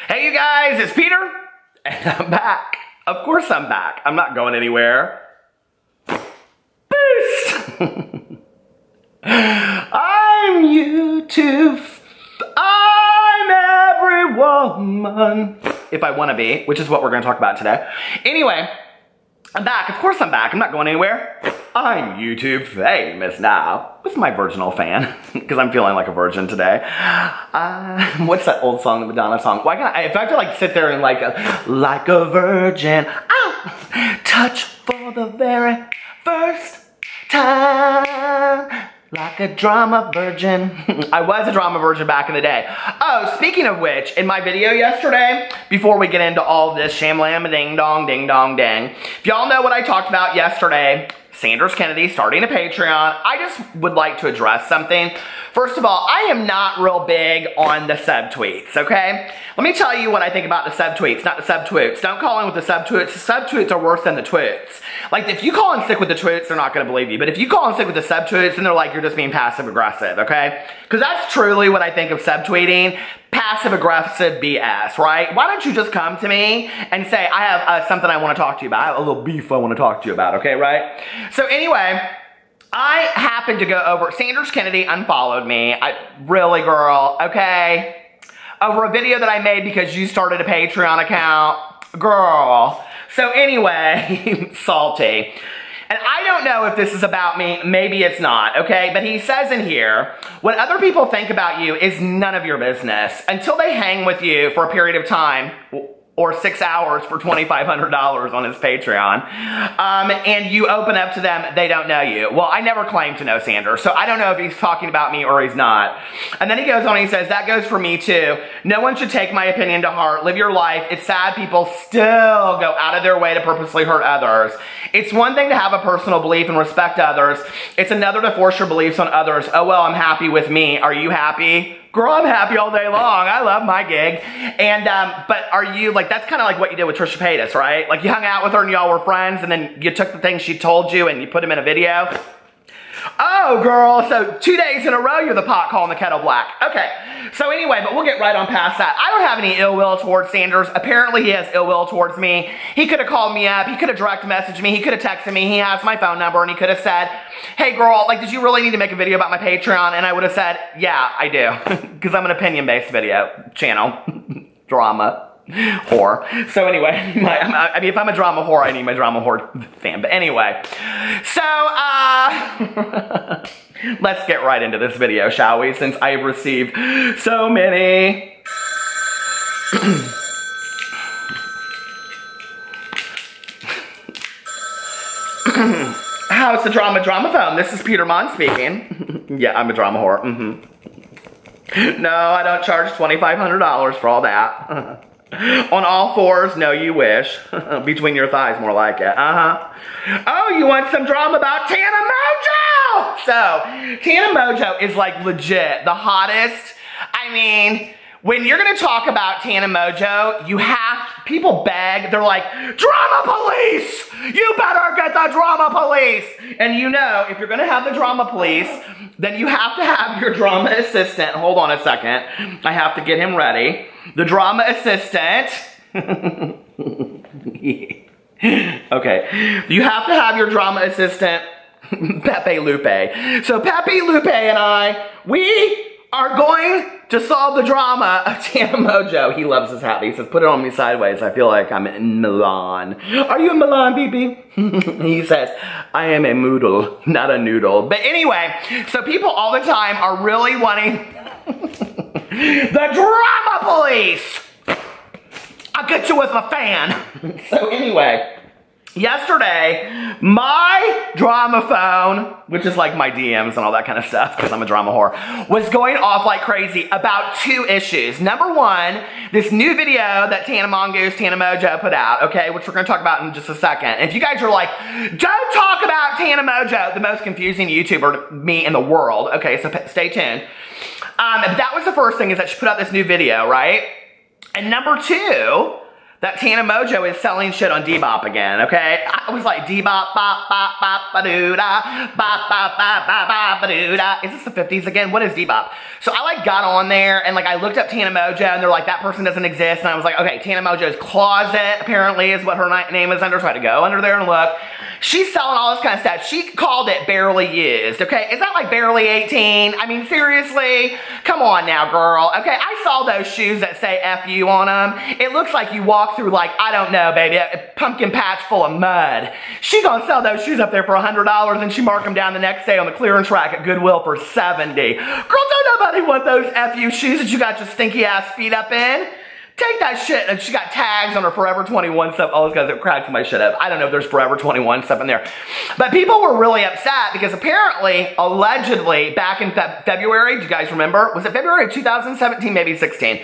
Hey you guys, it's Peter, and I'm back. Of course I'm back. I'm not going anywhere. Boost! I'm YouTube. I'm every woman. If I want to be, which is what we're going to talk about today. Anyway, I'm back. Of course I'm back. I'm not going anywhere. I'm YouTube famous now. With my virginal fan. Because I'm feeling like a virgin today. What's that old song, the Madonna song? Why can't if I have to like sit there and like a virgin. Touch for the very first time. Like a drama virgin. I was a drama virgin back in the day. Oh, speaking of which, in my video yesterday, before we get into all this sham-lam, ding-dong, ding-dong-ding, if y'all know what I talked about yesterday, Sanders Kennedy starting a Patreon, I just would like to address something. First of all, I am not real big on the subtweets, okay? Let me tell you what I think about the subtweets, not the subtweets. Don't call in with the subtweets. The subtweets are worse than the tweets. Like, if you call in sick with the tweets, they're not going to believe you. But if you call in sick with the subtweets, then they're like, you're just being passive-aggressive, okay? Because that's truly what I think of subtweeting. Passive-aggressive BS, right? Why don't you just come to me and say, I have something I want to talk to you about. I have a little beef I want to talk to you about, okay, right? So anyway, I happened to go over, Sanders Kennedy unfollowed me. Really, girl, okay? Over a video that I made because you started a Patreon account. Girl. So anyway, salty. And I don't know if this is about me, maybe it's not, okay? But he says in here, what other people think about you is none of your business until they hang with you for a period of time, or 6 hours for $2,500 on his Patreon, and you open up to them, they don't know you. Well, I never claimed to know Sanders, so I don't know if he's talking about me or he's not. And then he goes on and he says, that goes for me too. No one should take my opinion to heart. Live your life. It's sad people still go out of their way to purposely hurt others. It's one thing to have a personal belief and respect others. It's another to force your beliefs on others. Oh, well, I'm happy with me. Are you happy? Girl, I'm happy all day long. I love my gig. And, but are you, like, that's kind of like what you did with Trisha Paytas, right? Like, you hung out with her and y'all were friends, and then you took the things she told you and you put them in a video. Oh, girl, so 2 days in a row, you're the pot calling the kettle black. Okay, so anyway, but we'll get right on past that. I don't have any ill will towards Sanders. Apparently, he has ill will towards me. He could have called me up. He could have direct messaged me. He could have texted me. He has my phone number, and he could have said, hey, girl, like, did you really need to make a video about my Patreon? And I would have said, yeah, I do, because I'm an opinion-based video channel. Drama. Whore. So anyway, I mean, if I'm a drama whore, I need my drama whore fan. But anyway, so, let's get right into this video, shall we? Since I've received so many. How's the drama phone? This is Peter Monn speaking. Yeah, I'm a drama whore. No, I don't charge $2,500 for all that. On all fours, no you wish. Between your thighs, more like it. Oh, you want some drama about Tana Mongeau? So, Tana Mongeau is like legit the hottest. I mean, when you're gonna talk about Tana Mongeau, you have, people beg, they're like, drama police! You better get the drama police! And you know, if you're gonna have the drama police, then you have to have your drama assistant, hold on a second, I have to get him ready. The drama assistant, okay, you have to have your drama assistant, Pepe Lupe. So Pepe Lupe and I, we are going to solve the drama of Tana Mongeau. He loves his hat. He says, put it on me sideways. I feel like I'm in Milan. Are you in Milan, BB? He says, I am a moodle, not a noodle. But anyway, so people all the time are really wanting the drama police. I'll get you with my fan. So anyway, yesterday, my drama phone, which is like my DMs and all that kind of stuff, because I'm a drama whore, was going off like crazy about 2 issues. Number one, this new video that Tana Mongeau put out, okay, which we're going to talk about in just a second. And if you guys are like, don't talk about Tana Mongeau, the most confusing YouTuber to me in the world, okay, so stay tuned. But that was the first thing, is that she put out this new video, right? And number 2, that Tana Mongeau is selling shit on Depop again, okay? I was like, Depop, bop, bop, bop, ba-doo-da, bop, bop, bop, bop, bop, ba-doo-da. Is this the 50s again? What is Depop? So I like got on there and like I looked up Tana Mongeau and they're like, that person doesn't exist. And I was like, okay, Tana Mongeau's Closet apparently is what her name is under. So I had to go under there and look. She's selling all this kind of stuff. She called it barely used, okay? Is that like barely 18? I mean, seriously? Come on now, girl. Okay, I saw those shoes that say F you on them. It looks like you walk through like, I don't know, baby, a pumpkin patch full of mud. She gonna sell those shoes up there for $100 and she marked them down the next day on the clearance rack at Goodwill for $70. Girl, don't nobody want those FU shoes that you got your stinky ass feet up in. Take that shit. And she got tags on her Forever 21 stuff. All those guys that cracked my shit up. I don't know if there's Forever 21 stuff in there. But people were really upset because apparently, allegedly, back in February, do you guys remember? Was it February of 2017, maybe 16?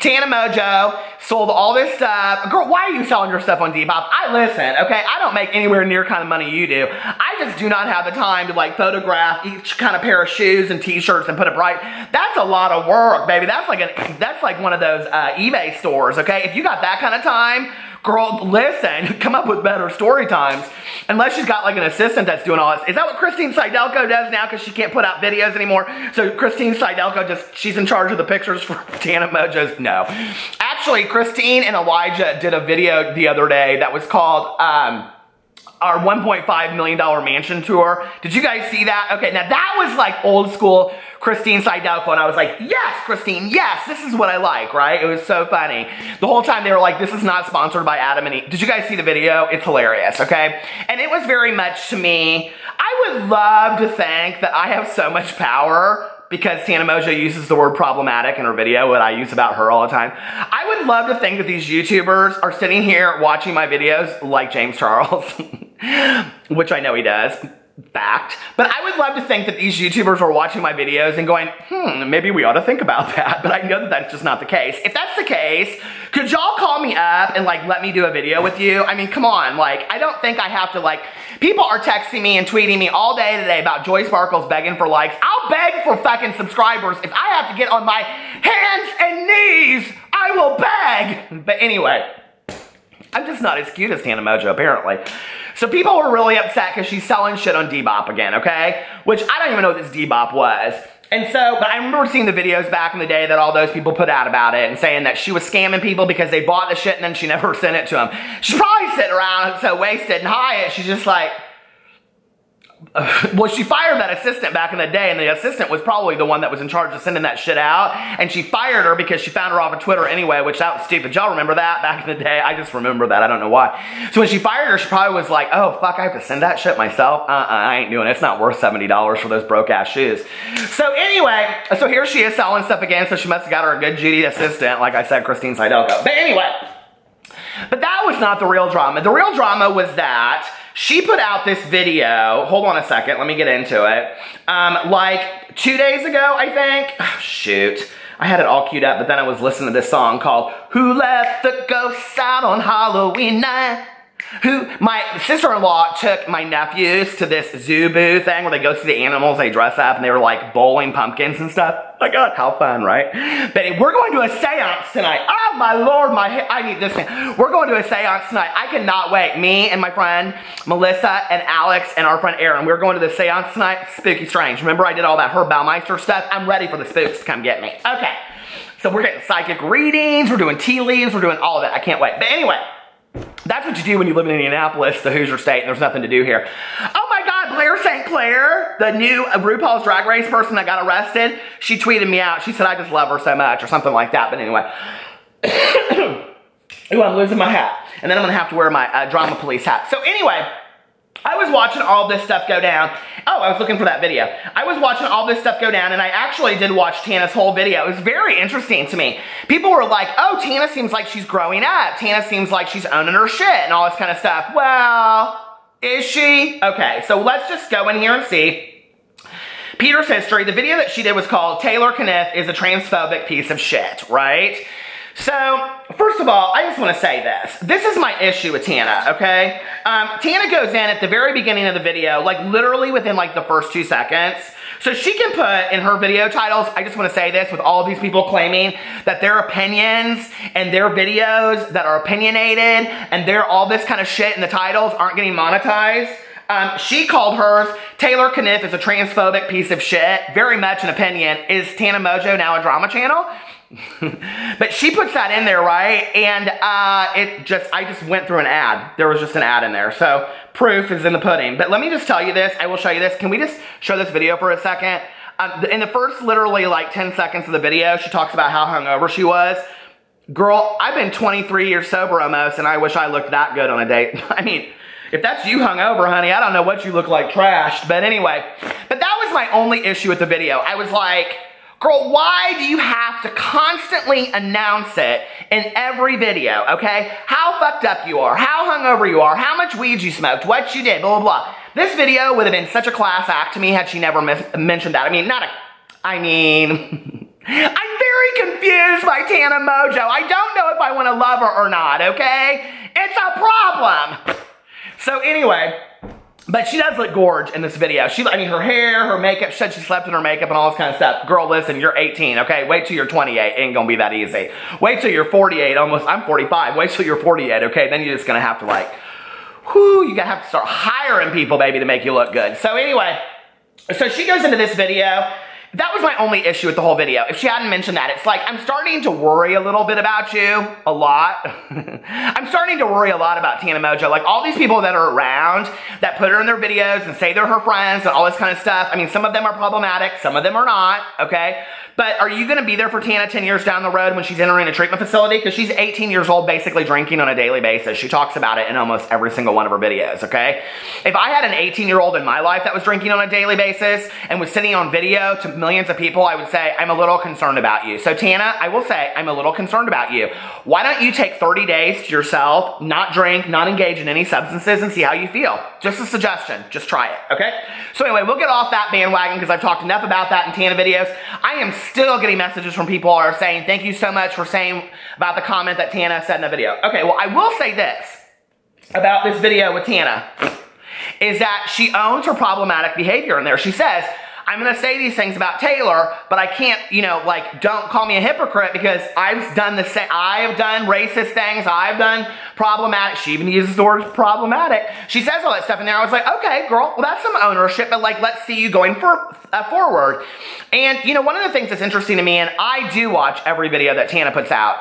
Tana Mongeau sold all this stuff. Girl, why are you selling your stuff on Depop? I listen, okay? I don't make anywhere near kind of money you do. I just do not have the time to like photograph each kind of pair of shoes and t-shirts and put it right. That's a lot of work, baby. That's like one of those eBay stores, okay? If you got that kind of time, girl, listen, come up with better story times. Unless she's got like an assistant that's doing all this. Is that what Christine Seidelko does now because she can't put out videos anymore? So Christine Seidelko she's in charge of the pictures for Tana Mongeau's? No. Actually, Christine and Elijah did a video the other day that was called our $1.5 million mansion tour. Did you guys see that? Okay, now that was like old school Christine Seidelko, and I was like, yes, Christine, yes, this is what I like, right? It was so funny. The whole time they were like, this is not sponsored by Adam and Eve. Did you guys see the video? It's hilarious, okay? And it was very much to me, I would love to think that I have so much power because Tana Mongeau uses the word problematic in her video, what I use about her all the time. I would love to think that these YouTubers are sitting here watching my videos like James Charles, which I know he does, fact. But I would love to think that these YouTubers are watching my videos and going, maybe we ought to think about that. But I know that that's just not the case. If that's the case, could y'all call me up and like let me do a video with you? I mean, come on, like I don't think I have to like, people are texting me and tweeting me all day today about Joy Sparkles begging for likes. I'll beg for fucking subscribers. If I have to get on my hands and knees, I will beg. But anyway, I'm just not as cute as Tana Mongeau, apparently. So people were really upset because she's selling shit on Depop again, okay? Which I don't even know what this Depop was. And so, but I remember seeing the videos back in the day that all those people put out about it and saying that she was scamming people because they bought the shit and then she never sent it to them. She's probably sitting around so wasted and high, she's just like, well, she fired that assistant back in the day, and the assistant was probably the one that was in charge of sending that shit out, and she fired her because she found her off of Twitter anyway, which that was stupid. Y'all remember that back in the day? I just remember that. I don't know why. So when she fired her, she probably was like, oh, fuck, I have to send that shit myself? I ain't doing it. It's not worth $70 for those broke-ass shoes. So anyway, so here she is selling stuff again, so she must have got her a good Judy assistant, like I said, Christine Seidelko. But anyway, but that was not the real drama. The real drama was that she put out this video, hold on a second, let me get into it, like 2 days ago, I think. Oh, shoot, I had it all queued up, but then I was listening to this song called Who Let the Ghosts Out on Halloween Night? My sister-in-law took my nephews to this zoo boo thing where they go see the animals, they dress up, and they were like bowling pumpkins and stuff. My God, how fun, right? But we're going to a seance tonight. Oh my Lord, I need this thing. We're going to a seance tonight. I cannot wait. Me and my friend Melissa and Alex and our friend Aaron, we're going to the seance tonight. Spooky Strange. Remember I did all that Herb Baumeister stuff? I'm ready for the spooks to come get me. Okay, so we're getting psychic readings, we're doing tea leaves, we're doing all of that. I can't wait. But anyway, that's what you do when you live in Indianapolis, the Hoosier state, and there's nothing to do here. Oh my God, Blair St. Clair, the new RuPaul's Drag Race person that got arrested, she tweeted me out. She said, I just love her so much, or something like that. But anyway. Ooh, I'm losing my hat. And then I'm going to have to wear my drama police hat. So anyway, I was watching all this stuff go down. Oh, I was looking for that video. I was watching all this stuff go down, and I actually did watch Tana's whole video. It was very interesting to me. People were like, oh, Tana seems like she's growing up. Tana seems like she's owning her shit and all this kind of stuff. Well, is she? Okay, so let's just go in here and see. Peter's history. The video that she did was called Taylor Caniff is a transphobic piece of shit, right? So, first of all, I just want to say this. This is my issue with Tana, okay? Tana goes in at the very beginning of the video, like literally within like the first 2 seconds, So she can put in her video titles, I just want to say this, with all of these people claiming that their opinions and their videos that are opinionated and they're all this kind of shit in the titles aren't getting monetized. She called hers, Taylor Caniff is a transphobic piece of shit. Very much an opinion. Is Tana Mongeau now a drama channel? But she puts that in there, right? And I just went through an ad. There was just an ad in there. So proof is in the pudding. But let me just tell you this. I will show you this. Can we just show this video for a second? In the first literally like 10 seconds of the video, she talks about how hungover she was. Girl, I've been 23 years sober almost, and I wish I looked that good on a date. I mean, if that's you hungover, honey, I don't know what you look like trashed. But anyway, but that was my only issue with the video. I was like, girl, why do you have to constantly announce it in every video, okay? How fucked up you are, how hungover you are, how much weed you smoked, what you did, blah, blah, blah. This video would have been such a class act to me had she never mentioned that. I'm very confused by Tana Mongeau. I don't know if I want to love her or not, okay? It's a problem. So anyway, but she does look gorge in this video. Her hair, her makeup, she said she slept in her makeup and all this kind of stuff. Girl, listen, you're 18, okay? Wait till you're 28, ain't gonna be that easy. Wait till you're 48, I'm 45. Wait till you're 48, okay? Then you're just gonna have to like, you're gonna have to start hiring people, baby, to make you look good. So anyway, so she goes into this video. That was my only issue with the whole video. If she hadn't mentioned that, it's like, I'm starting to worry a little bit about you. A lot. I'm starting to worry a lot about Tana Mongeau. Like, all these people that are around that put her in their videos and say they're her friends and all this kind of stuff. I mean, some of them are problematic. Some of them are not, okay? But are you going to be there for Tana 10 years down the road when she's entering a treatment facility? Because she's 18 years old, basically drinking on a daily basis. She talks about it in almost every single one of her videos, okay? If I had an 18-year-old in my life that was drinking on a daily basis and was sitting on video to millions of people, I would say, I'm a little concerned about you. So Tana, I will say, I'm a little concerned about you. Why don't you take 30 days to yourself, not drink, not engage in any substances, and see how you feel? Just a suggestion. Just try it, okay? So anyway, we'll get off that bandwagon because I've talked enough about that in Tana videos. I am still getting messages from people who are saying, thank you so much for saying about the comment that Tana said in the video. Okay, well, I will say this about this video with Tana, is that she owns her problematic behavior in there. She says, I'm going to say these things about Taylor, but I can't, don't call me a hypocrite because I've done the same. I have done racist things. I've done problematic. She even uses the word problematic. She says all that stuff in there. I was like, okay, girl, well, that's some ownership, but like, let's see you going forward. And, one of the things that's interesting to me, and I do watch every video that Tana puts out.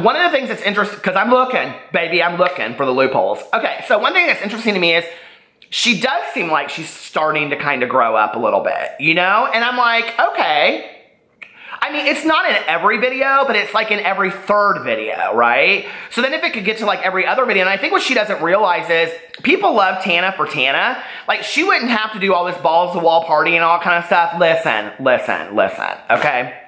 One of the things that's interesting, because I'm looking, baby, I'm looking for the loopholes. Okay, so one thing that's interesting to me is she does seem like she's starting to kind of grow up a little bit, And I'm like, okay. I mean, it's not in every video, but it's like in every third video, right? So then if it could get to like every other video, and I think what she doesn't realize is people love Tana for Tana. Like, she wouldn't have to do all this balls to wall party and all kind of stuff. Listen, okay?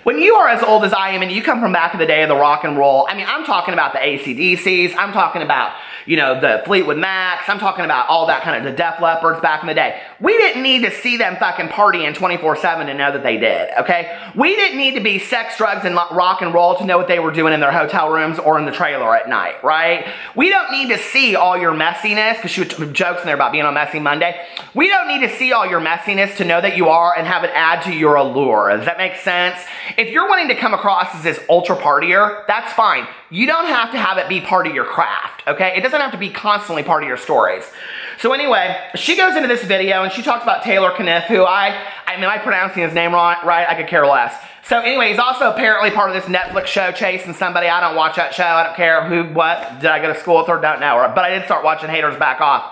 When you are as old as I am and you come from back in the day of the rock and roll, I mean, I'm talking about the AC/DCs, I'm talking about, the Fleetwood Macs, I'm talking about all that kind of, the Def Leppards back in the day. We didn't need to see them fucking partying 24/7 to know that they did, okay? We didn't need to be sex, drugs, and rock and roll to know what they were doing in their hotel rooms or in the trailer at night, right? We don't need to see all your messiness, because she would jokes in there about being on Messy Monday. We don't need to see all your messiness to know that you are and have it add to your allure. Does that make sense? If you're wanting to come across as this ultra partier, that's fine. You don't have to have it be part of your craft, okay? It doesn't have to be constantly part of your stories. So anyway, she goes into this video and she talks about Taylor Caniff, who am I pronouncing his name right? I could care less. So anyway, he's also apparently part of this Netflix show chasing somebody. I don't watch that show. I don't care who, what. Did I go to school with her? Don't know. But I did start watching Haters Back Off.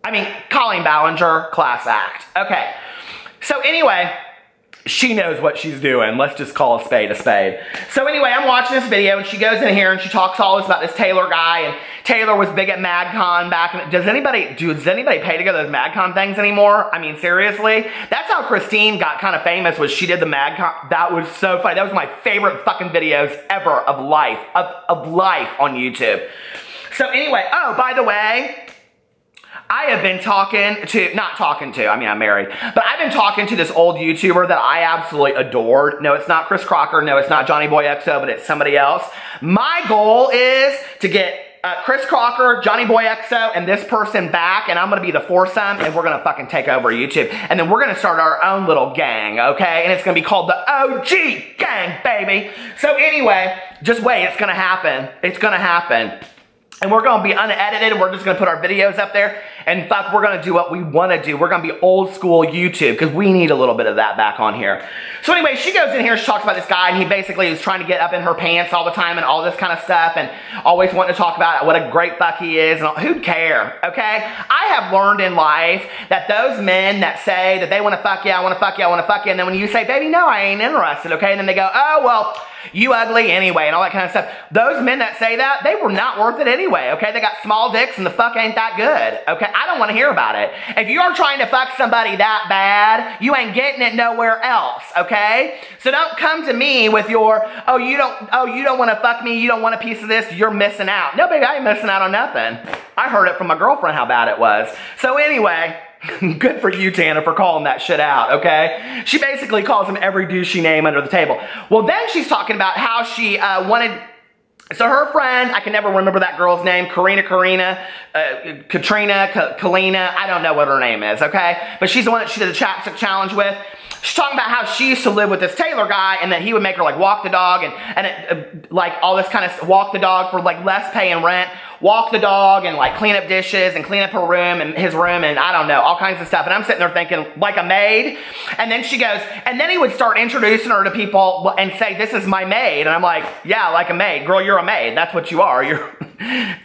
I mean, Colleen Ballinger, class act. Okay. So anyway, she knows what she's doing. Let's just call a spade a spade. So anyway, I'm watching this video and she goes in here and she talks all this about this Taylor guy, and Taylor was big at Magcon back in, does anybody pay to go to those Magcon things anymore? I mean, seriously? That's how Christine got kind of famous, was she did the Magcon. That was so funny. That was my favorite fucking videos ever of life on YouTube. So anyway, oh, by the way, I have been I'm married, but I've been talking to this old YouTuber that I absolutely adored. No, it's not Chris Crocker. No, it's not Johnny Boy XO, but it's somebody else. My goal is to get Chris Crocker, Johnny Boy XO, and this person back, and I'm gonna be the foursome, and we're gonna fucking take over YouTube. And then we're gonna start our own little gang, okay? And it's gonna be called the OG Gang, baby. So anyway, just wait, it's gonna happen. It's gonna happen. And we're gonna be unedited, and we're just gonna put our videos up there. And fuck, we're gonna do what we wanna do. We're gonna be old school YouTube, because we need a little bit of that back on here. So anyway, she goes in here, she talks about this guy, and he basically is trying to get up in her pants all the time and all this kind of stuff, and always wanting to talk about what a great fuck he is, and all, who'd care, okay? I have learned in life that those men that say that they wanna fuck you, I wanna fuck you, I wanna fuck you, and then when you say, baby, no, I ain't interested, okay? And then they go, oh, well, you ugly anyway, and all that kind of stuff. Those men that say that, they were not worth it anyway, okay? They got small dicks and the fuck ain't that good, okay? I don't want to hear about it. If you're trying to fuck somebody that bad, you ain't getting it nowhere else, okay? So don't come to me with your, oh, you don't want to fuck me, you don't want a piece of this, you're missing out. No, baby, I ain't missing out on nothing. I heard it from my girlfriend how bad it was. So anyway, good for you, Tana, for calling that shit out, okay? She basically calls him every douchey name under the table. Well, then she's talking about how she wanted... So her friend, I can never remember that girl's name, Katrina, Kalina, I don't know what her name is, okay? But she's the one that she did the chapstick challenge with. She's talking about how she used to live with this Taylor guy, and that he would make her like walk the dog and like all this kind of walk the dog for like less pay and rent, walk the dog and like clean up dishes and clean up her room and his room and I don't know, all kinds of stuff. And I'm sitting there thinking, like a maid. And then she goes, and then he would start introducing her to people and say, this is my maid. And I'm like, yeah, like a maid. Girl, you're a maid. That's what you are.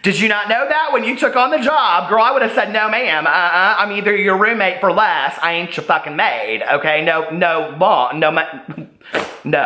Did you not know that when you took on the job? Girl, I would have said, no, ma'am. I'm either your roommate for less. I ain't your fucking maid. Okay? No,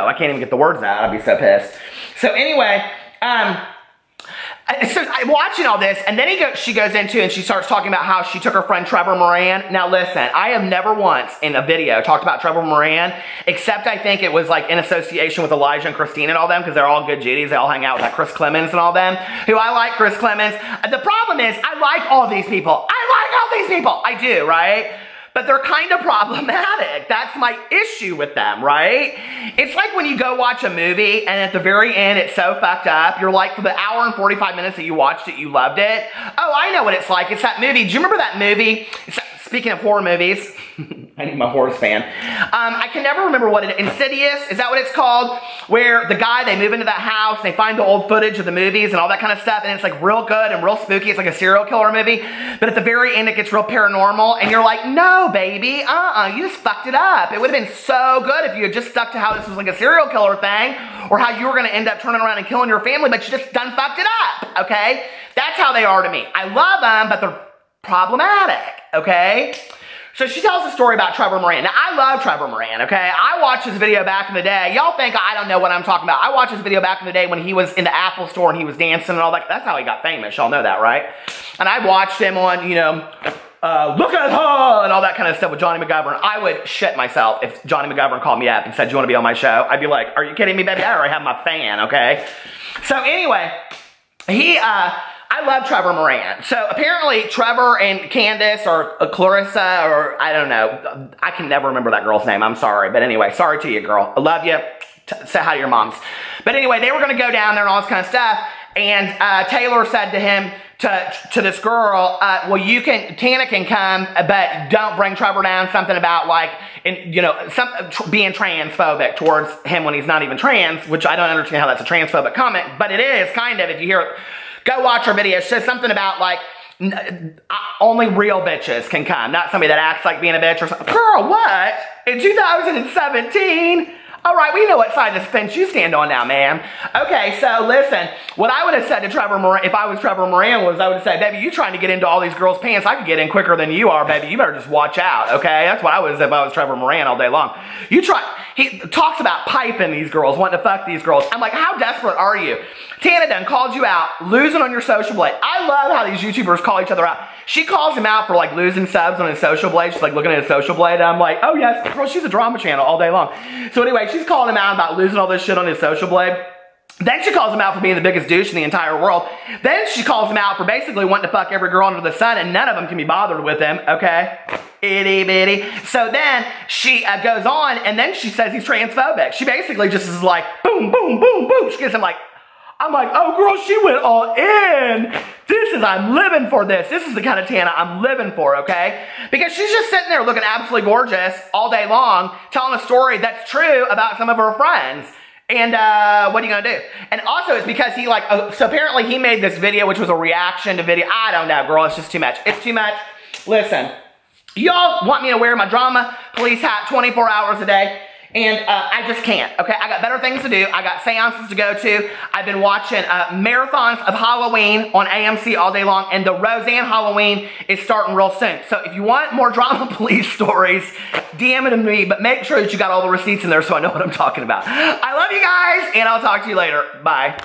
I can't even get the words out. I'd be so pissed. So anyway, so I'm watching all this, and then she goes into and she starts talking about how she took her friend Trevor Moran. Now listen, I have never once in a video talked about Trevor Moran, except I think it was like in association with Elijah and Christine and all them, because they're all good Judies. They all hang out with like Chris Clemens and all them, who I like Chris Clemens. The problem is, I like all these people. I do, right? But they're kind of problematic. That's my issue with them, right? It's like when you go watch a movie and at the very end it's so fucked up, you're like, for the hour and 45 minutes that you watched it, you loved it. Oh, I know what it's like. It's that movie. Do you remember that movie? Speaking of horror movies, I need my horse fan. I can never remember what it is. Insidious, is that what it's called? Where the guy, they move into that house, and they find the old footage of the movies and all that kind of stuff, and it's like real good and real spooky. It's like a serial killer movie, but at the very end it gets real paranormal, and you're like, no, baby, you just fucked it up. It would have been so good if you had just stuck to how this was like a serial killer thing, or how you were gonna end up turning around and killing your family, but you just done fucked it up, okay? That's how they are to me. I love them, but they're problematic, okay? So she tells a story about Trevor Moran. Now, I love Trevor Moran, okay? I watched his video back in the day. Y'all think I don't know what I'm talking about. I watched his video back in the day when he was in the Apple store and he was dancing and all that. That's how he got famous. Y'all know that, right? And I watched him on, you know, look at her and all that kind of stuff with Johnny McGovern. I would shit myself if Johnny McGovern called me up and said, do you want to be on my show? I'd be like, are you kidding me, baby? I already have my fan, okay? So anyway, I love Trevor Moran. So apparently Trevor and Candace or Clarissa or I don't know. I can never remember that girl's name. I'm sorry. But anyway, sorry to you, girl. I love you. Say hi to your moms. But anyway, they were going to go down there and all this kind of stuff. And Taylor said to him, to this girl, well, Tana can come, but don't bring Trevor down. Something about like, you know, being transphobic towards him when he's not even trans, which I don't understand how that's a transphobic comment, but it is kind of, if you hear it. Go watch her video. She says something about like, only real bitches can come, not somebody that acts like being a bitch or something. Girl, what? In 2017? All right, we know what side of the fence you stand on now, ma'am. Okay, so listen, what I would have said to Trevor Moran, if I was Trevor Moran, was I would have said, baby, you trying to get into all these girls' pants, I could get in quicker than you are, baby. You better just watch out, okay? That's what I would have said if I was Trevor Moran all day long. He talks about piping these girls, wanting to fuck these girls. I'm like, how desperate are you? Tana done called you out, losing on your social blade. I love how these YouTubers call each other out. She calls him out for like losing subs on his social blade. She's like looking at his social blade, and I'm like, oh yes, girl, she's a drama channel all day long. So anyway, she's calling him out about losing all this shit on his social blade. Then she calls him out for being the biggest douche in the entire world. Then she calls him out for basically wanting to fuck every girl under the sun, and none of them can be bothered with him, okay? Itty bitty. So then she goes on, and then she says he's transphobic. She basically just is like, boom, boom, boom, boom. She gives him like I'm like, oh girl, she went all in. I'm living for this. This is the kind of Tana I'm living for, okay? Because she's just sitting there looking absolutely gorgeous all day long, telling a story that's true about some of her friends. And what are you gonna do? And also it's because he so apparently he made this video, which was a reaction to video. I don't know, girl, it's just too much. It's too much. Listen, y'all want me to wear my drama police hat 24 hours a day? And I just can't, okay? I got better things to do. I got seances to go to. I've been watching marathons of Halloween on AMC all day long, and the Roseanne Halloween is starting real soon. So if you want more drama police stories, DM it to me, but make sure that you got all the receipts in there so I know what I'm talking about. I love you guys, and I'll talk to you later. Bye.